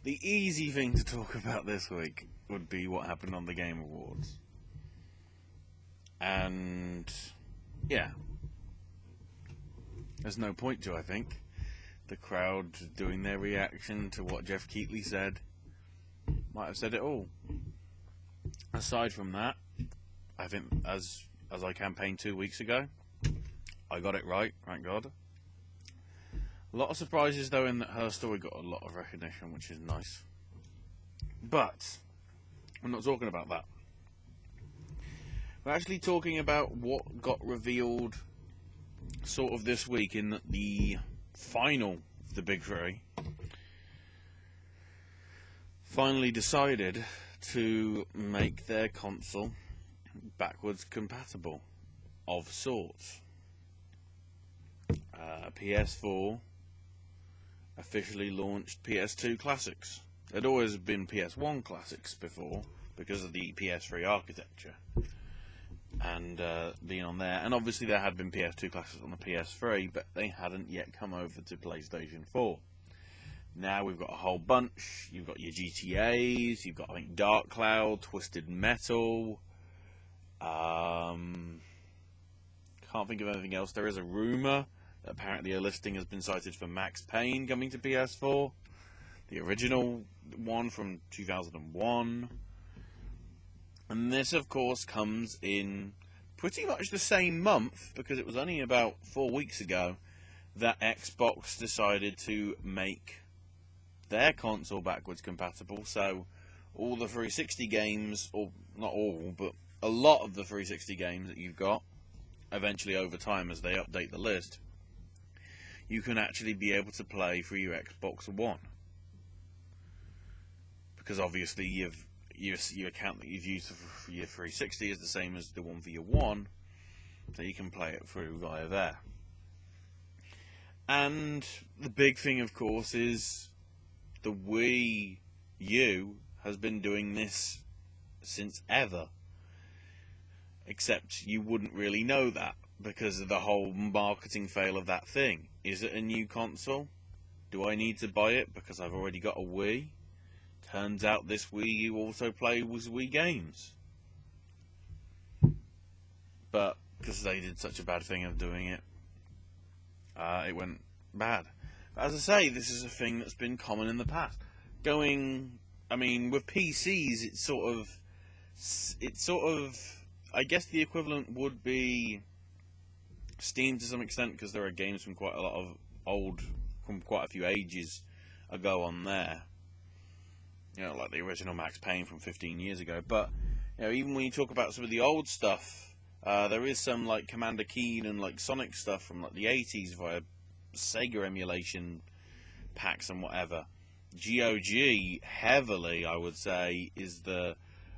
the easy thing to talk about this week would be what happened on the Game Awards. And, yeah. There's no point to, I think. The crowd doing their reaction to what Jeff Keighley said might have said it all. Aside from that, I think as I campaigned 2 weeks ago, I got it right, thank God. A lot of surprises though in that her story got a lot of recognition, which is nice. But we're not talking about that. We're actually talking about what got revealed sort of this week in the final of the Big Three. Finally decided to make their console backwards compatible of sorts. PS4 officially launched PS2 Classics. There'd always been PS1 Classics before because of the PS3 architecture and being on there. And obviously there had been PS2 Classics on the PS3, but they hadn't yet come over to PlayStation 4. Now we've got a whole bunch. You've got your GTAs, you've got, I think, Dark Cloud, Twisted Metal. Can't think of anything else. There is a rumour that apparently a listing has been cited for Max Payne coming to PS4. The original one from 2001. And this, of course, comes in pretty much the same month, because it was only about 4 weeks ago that Xbox decided to make their console backwards compatible. So all the 360 games, or not all, but a lot of the 360 games that you've got, eventually over time as they update the list, you can actually be able to play through your Xbox One. Because obviously your account that you've used for your 360 is the same as the one for your One, so you can play it through via there. And the big thing, of course, is the Wii U has been doing this since ever. Except you wouldn't really know that because of the whole marketing fail of that thing. Is it a new console? Do I need to buy it because I've already got a Wii? Turns out this Wii U also plays Wii games. But because they did such a bad thing of doing it, it went bad. But as I say, this is a thing that's been common in the past. With PCs, it's sort of, I guess the equivalent would be Steam to some extent, because there are games from quite a few ages ago on there. Like the original Max Payne from 15 years ago. But even when you talk about some of the old stuff, there is some like Commander Keen and like Sonic stuff from like the 80s via Sega emulation packs and whatever. GOG heavily, I would say, is the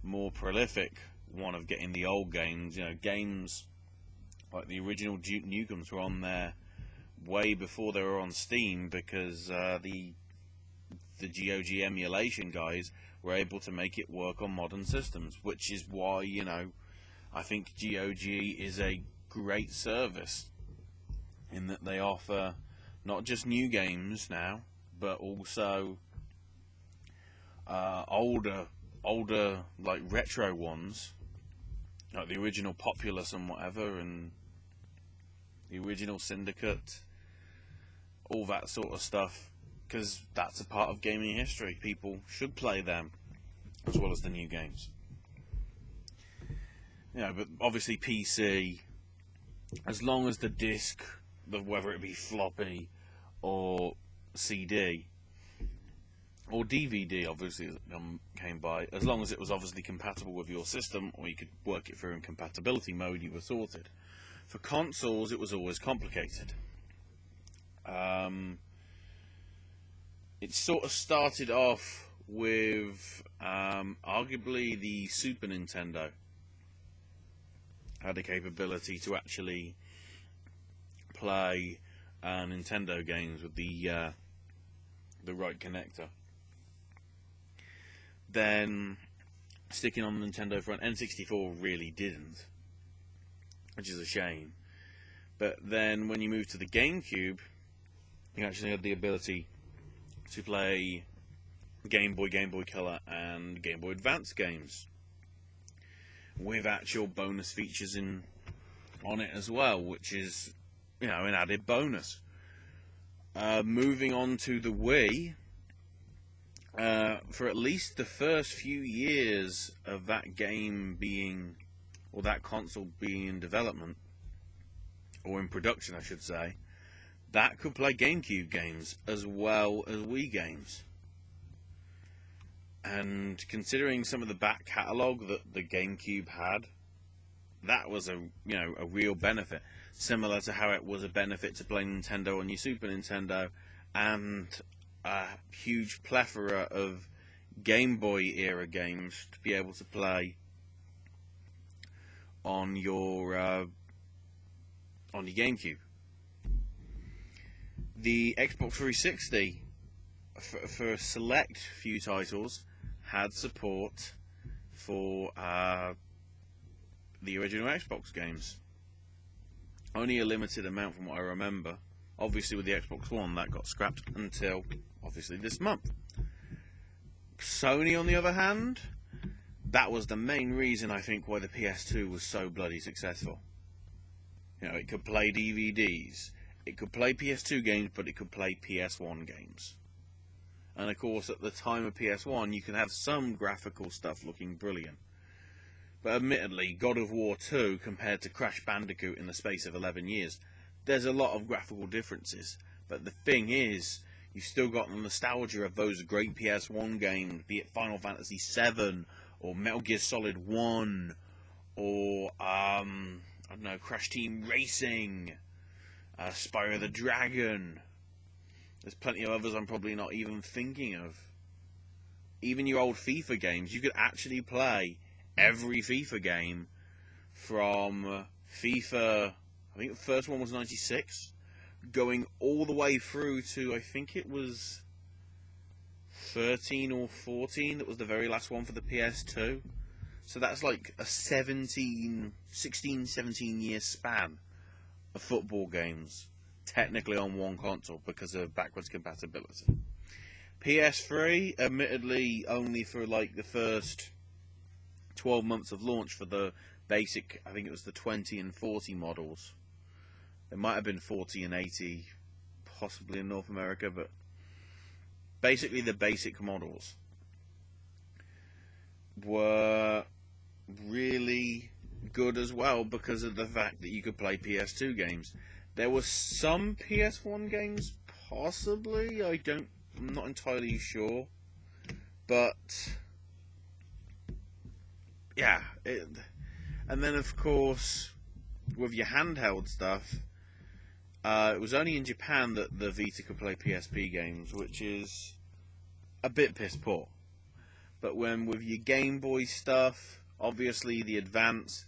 more prolific one of getting the old games. Games like the original Duke Nukems were on there way before they were on Steam, because the GOG emulation guys were able to make it work on modern systems, which is why, I think GOG is a great service in that they offer not just new games now, but also older like retro ones, like the original Populous and whatever, and the original Syndicate, all that sort of stuff, because that's a part of gaming history. People should play them as well as the new games. But obviously PC, as long as the disc, whether it be floppy or CD or DVD, obviously came by, as long as it was obviously compatible with your system, or you could work it through in compatibility mode, you were sorted. For consoles, it was always complicated. It sort of started off with arguably the Super Nintendo had the capability to actually play Nintendo games with the right connector. Then, sticking on the Nintendo front, N64 really didn't, which is a shame. But then when you move to the GameCube, you actually had the ability to play Game Boy, Game Boy Color, and Game Boy Advance games, with actual bonus features on it as well, which is, an added bonus. Moving on to the Wii, for at least the first few years of that game being, or that console being in development, or in production I should say, that could play GameCube games as well as Wii games. And considering some of the back catalogue that the GameCube had, that was a real benefit. Similar to how it was a benefit to play Nintendo on your Super Nintendo, and a huge plethora of Game Boy era games to be able to play on your GameCube. The Xbox 360, for a select few titles, had support for the original Xbox games. Only a limited amount from what I remember. Obviously with the Xbox One that got scrapped until obviously this month. Sony on the other hand, that was the main reason I think why the PS2 was so bloody successful. It could play DVDs, it could play PS2 games, but it could play PS1 games. And of course, at the time of PS1, you can have some graphical stuff looking brilliant. But admittedly, God of War 2 compared to Crash Bandicoot in the space of 11 years, there's a lot of graphical differences. But the thing is, you've still got the nostalgia of those great PS1 games, be it Final Fantasy VII, or Metal Gear Solid 1, or, Crash Team Racing, Spyro the Dragon. There's plenty of others I'm probably not even thinking of. Even your old FIFA games, you could actually play every FIFA game from FIFA, I think the first one was 96, going all the way through to, I think it was 13 or 14, that was the very last one for the PS2. So that's like a 16, 17 year span of football games, technically on one console because of backwards compatibility. PS3, admittedly, only for like the first 12 months of launch for the basic, I think it was the 20 and 40 models. It might have been 40 and 80, possibly in North America, but basically the basic models were really good as well because of the fact that you could play PS2 games. There were some PS1 games, possibly, I'm not entirely sure, but yeah, and then of course with your handheld stuff, it was only in Japan that the Vita could play PSP games, which is a bit piss poor. But when with your Game Boy stuff, obviously the Advance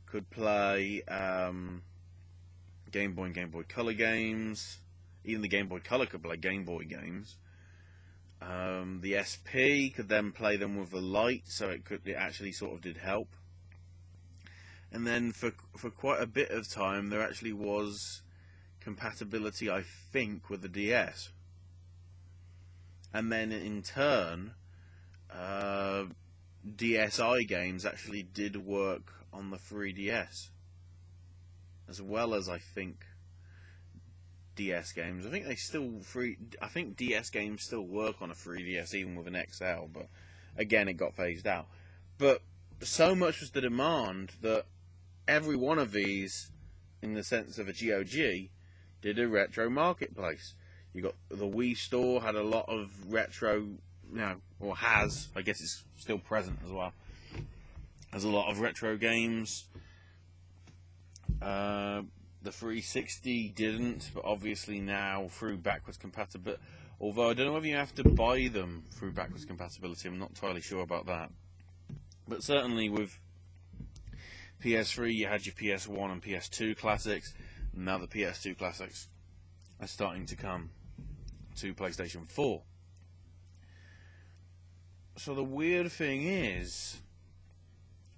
could play Game Boy and Game Boy Color games. Even the Game Boy Color could play Game Boy games. The SP could then play them with the light, so it actually sort of did help. And then for quite a bit of time, there actually was compatibility, I think, with the DS. And then in turn, DSi games actually did work on the 3DS, as well as I think DS games. I think DS games still work on a 3DS even with an XL, but again it got phased out. But so much was the demand that every one of these, in the sense of a GOG, did a retro marketplace. You got the Wii Store had a lot of retro, or has, I guess it's still present as well, has a lot of retro games. The 360 didn't, but obviously now through backwards compatibility, although I don't know whether you have to buy them through backwards compatibility, I'm not entirely sure about that. But certainly with PS3 you had your PS1 and PS2 classics, and now the PS2 classics are starting to come to PlayStation 4. So the weird thing is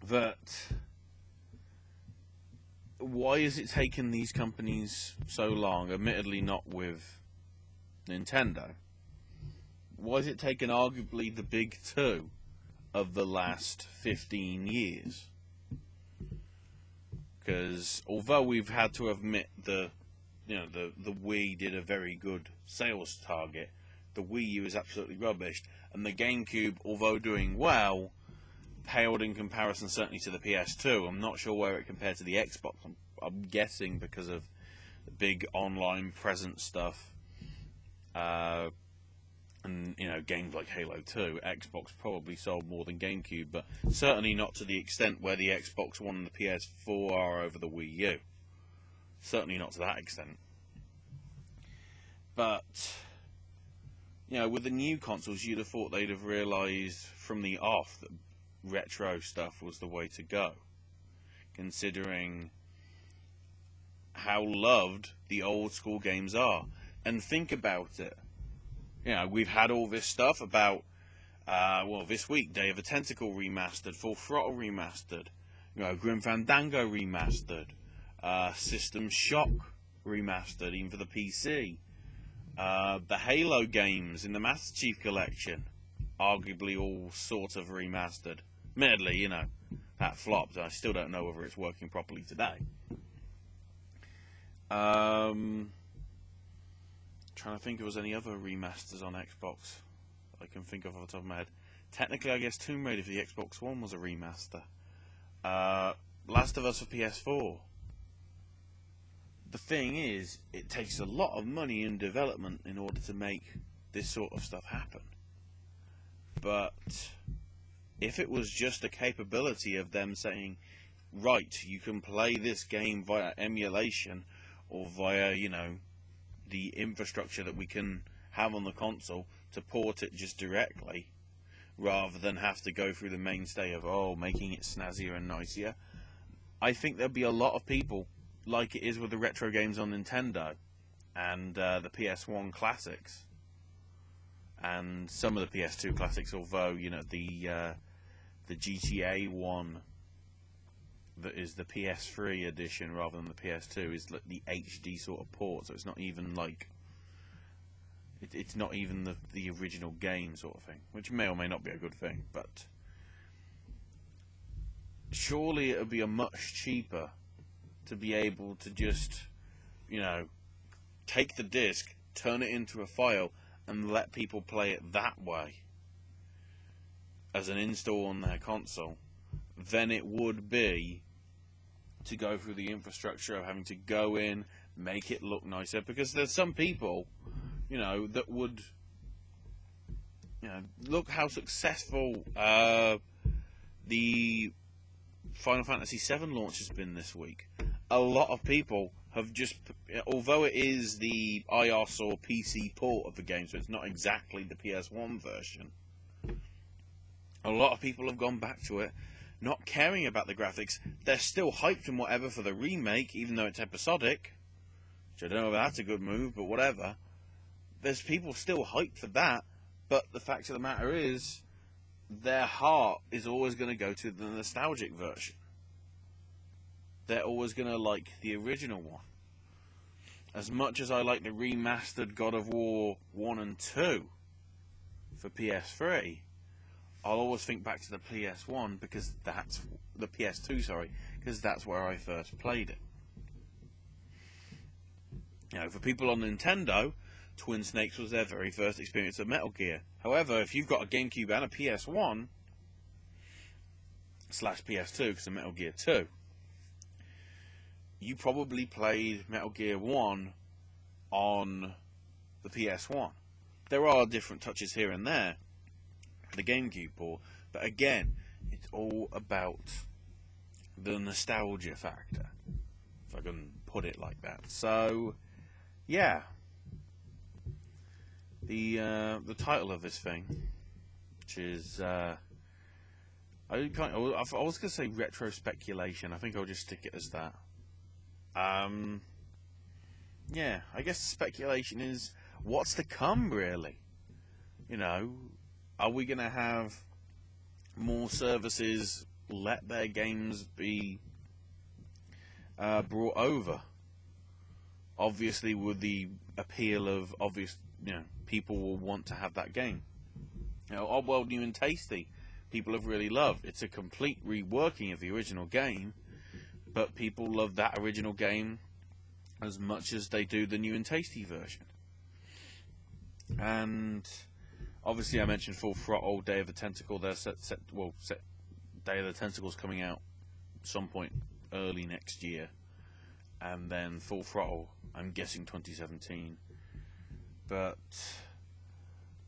that why is it taking these companies so long? Admittedly not with Nintendo, why has it taken arguably the big two of the last 15 years? Because although we've had to admit the Wii did a very good sales target, the Wii U is absolutely rubbish, and the GameCube, although doing well, paled in comparison certainly to the PS2. I'm not sure where it compared to the Xbox. I'm guessing because of the big online presence stuff, and games like Halo 2. Xbox probably sold more than GameCube, but certainly not to the extent where the Xbox One and the PS4 are over the Wii U. Certainly not to that extent. But with the new consoles, you'd have thought they'd have realised from the off that retro stuff was the way to go, considering how loved the old school games are. And think about it. We've had all this stuff about, this week, Day of the Tentacle remastered, Full Throttle remastered, Grim Fandango remastered, System Shock remastered, even for the PC. The Halo games in the Master Chief Collection, arguably all sort of remastered. Admittedly, that flopped. I still don't know whether it's working properly today. Trying to think if there was any other remasters on Xbox I can think of off the top of my head. Technically, I guess Tomb Raider for the Xbox One was a remaster. Last of Us for PS4. The thing is, it takes a lot of money in development in order to make this sort of stuff happen. But if it was just a capability of them saying, right, you can play this game via emulation or via, the infrastructure that we can have on the console to port it just directly, rather than have to go through the mainstay of, making it snazzier and nicer, I think there'll be a lot of people, like it is with the retro games on Nintendo and the PS1 classics and some of the PS2 classics, although the GTA one that is the PS3 edition rather than the PS2 is like the HD sort of port, so it's not even like it's not even the original game sort of thing, which may or may not be a good thing, but surely it would be a much cheaper to be able to just take the disc, turn it into a file, and let people play it that way as an install on their console, than it would be to go through the infrastructure of having to go in, make it look nicer. Because there's some people, that would, look how successful the Final Fantasy VII launch has been this week. A lot of people have just, although it is the iOS or PC port of the game, so it's not exactly the PS1 version, a lot of people have gone back to it, not caring about the graphics. They're still hyped and whatever for the remake, even though it's episodic, which I don't know if that's a good move, but whatever. There's people still hyped for that, but the fact of the matter is, their heart is always going to go to the nostalgic version. They're always going to like the original one. As much as I like the remastered God of War 1 and 2 for PS3, I'll always think back to the PS1 because that's the PS2, sorry, because that's where I first played it. For people on Nintendo, Twin Snakes was their very first experience of Metal Gear. However, if you've got a GameCube and a PS1 / PS2, because of Metal Gear 2, you probably played Metal Gear 1 on the PS1. There are different touches here and there for the GameCube port, but again, it's all about the nostalgia factor, if I can put it like that. So, yeah. The title of this thing, which is I was going to say retro speculation. I think I'll just stick it as that. Yeah, I guess speculation is what's to come, really. Are we going to have more services let their games be brought over? Obviously, with the appeal of people will want to have that game. Oddworld New and Tasty, people have really loved. It's a complete reworking of the original game, but people love that original game as much as they do the new and tasty version. And obviously, I mentioned Full Throttle, Day of the Tentacle. They're set Day of the Tentacle's coming out some point early next year, and then Full Throttle, I'm guessing 2017. But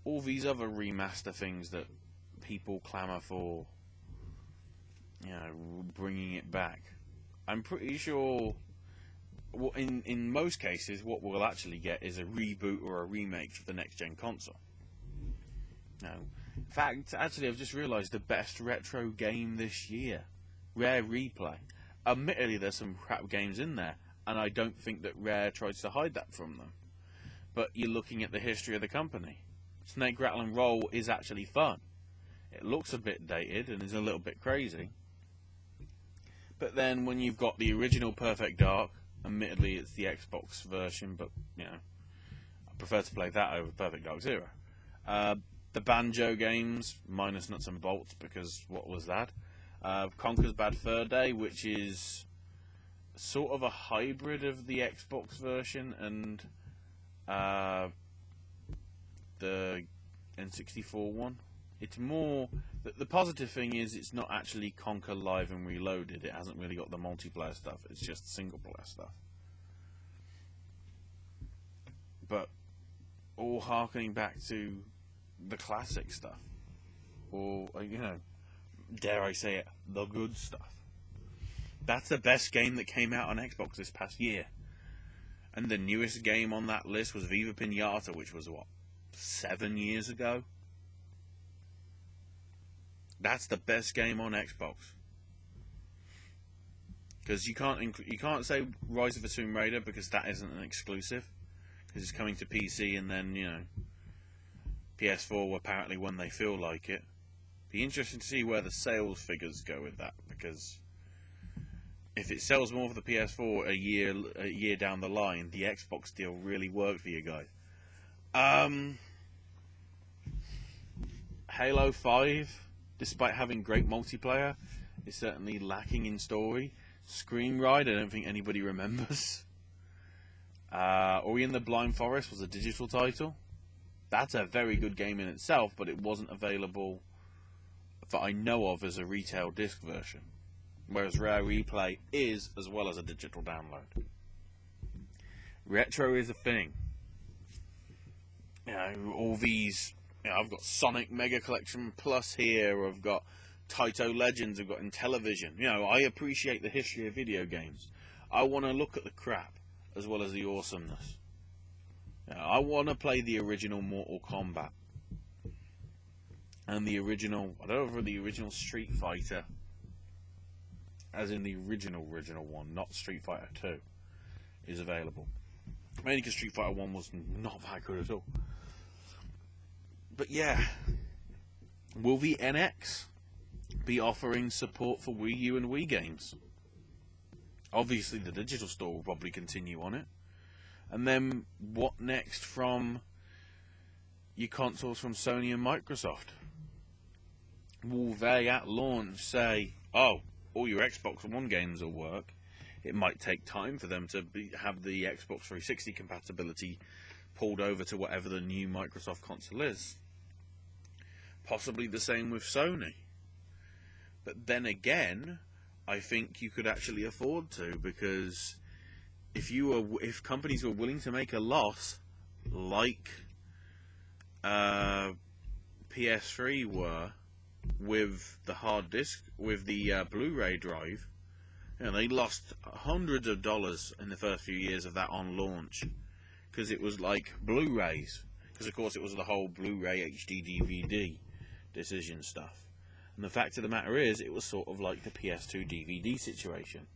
all these other remaster things that people clamour for, bringing it back, I'm pretty sure. In most cases, what we'll actually get is a reboot or a remake for the next-gen console. Now, in fact, actually, I've just realised the best retro game this year, Rare Replay. Admittedly, there's some crap games in there, and I don't think that Rare tries to hide that from them. But you're looking at the history of the company. Snake Rattle and Roll is actually fun. It looks a bit dated and is a little bit crazy. But then when you've got the original Perfect Dark, admittedly it's the Xbox version, but I prefer to play that over Perfect Dark Zero. The Banjo games, minus Nuts and Bolts, because what was that? Conker's Bad Fur Day, which is sort of a hybrid of the Xbox version and the N64 one. It's more... The positive thing is it's not actually Conker Live and Reloaded. It hasn't really got the multiplayer stuff. It's just single-player stuff. But all harkening back to the classic stuff. Or, dare I say it, the good stuff. That's the best game that came out on Xbox this past year. And the newest game on that list was Viva Pinata, which was, 7 years ago? That's the best game on Xbox. Because you can't say Rise of the Tomb Raider because that isn't an exclusive. Because it's coming to PC and then, PS4 apparently when they feel like it. Be interesting to see where the sales figures go with that. Because if it sells more for the PS4 a year down the line, the Xbox deal really worked for you guys. Halo 5... despite having great multiplayer, is certainly lacking in story. Scream Ride, I don't think anybody remembers. Ori and the Blind Forest was a digital title. That's a very good game in itself, but it wasn't available, that I know of, as a retail disc version. Whereas Rare Replay is, as well as a digital download. Retro is a thing. All these... I've got Sonic Mega Collection Plus here, I've got Taito Legends, I've got Intellivision. I appreciate the history of video games. I want to look at the crap as well as the awesomeness. I want to play the original Mortal Kombat. And the original, I don't know, the original Street Fighter. As in the original one, not Street Fighter 2, is available. Mainly because Street Fighter 1 was not that good at all. But yeah, will the NX be offering support for Wii U and Wii games? Obviously, the digital store will probably continue on it. And then, what next from your consoles from Sony and Microsoft? Will they at launch say, all your Xbox One games will work? It might take time for them to have the Xbox 360 compatibility pulled over to whatever the new Microsoft console is. Possibly the same with Sony. But then again, I think you could actually afford to, because if companies were willing to make a loss, like PS3 were with the hard disk, with the Blu-ray drive, they lost hundreds of dollars in the first few years of that on launch, because it was like Blu-rays, because of course it was the whole Blu-ray HD DVD decision stuff. And the fact of the matter is, it was sort of like the PS2 DVD situation.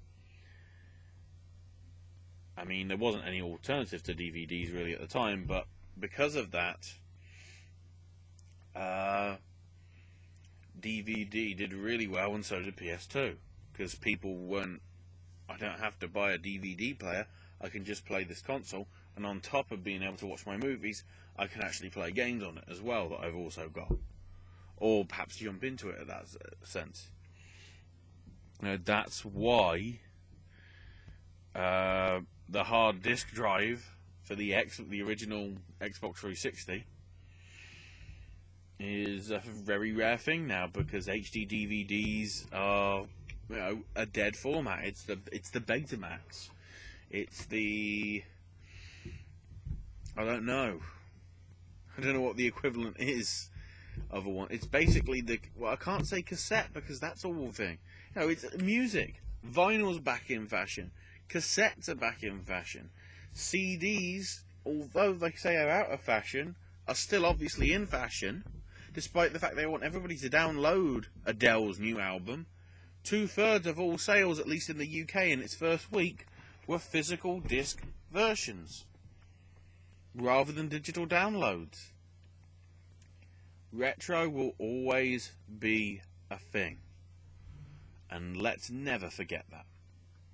I mean, there wasn't any alternative to DVDs really at the time, but because of that, DVD did really well, and so did PS2, because people weren't, I don't have to buy a DVD player, I can just play this console And on top of being able to watch my movies, I can actually play games on it as well that I've also got. Or perhaps jump into it in that sense. That's why the hard disk drive for the original Xbox 360 is a very rare thing now, because HD DVDs are, a dead format. It's the Betamax. It's the, I don't know what the equivalent is of a one. It's basically I can't say cassette, because that's a whole thing. It's music. Vinyl's back in fashion. Cassettes are back in fashion. CDs, although they say are out of fashion, are still obviously in fashion, despite the fact they want everybody to download Adele's new album. 2/3 of all sales, at least in the UK in its first week, were physical disc versions, rather than digital downloads. Retro will always be a thing, and let's never forget that.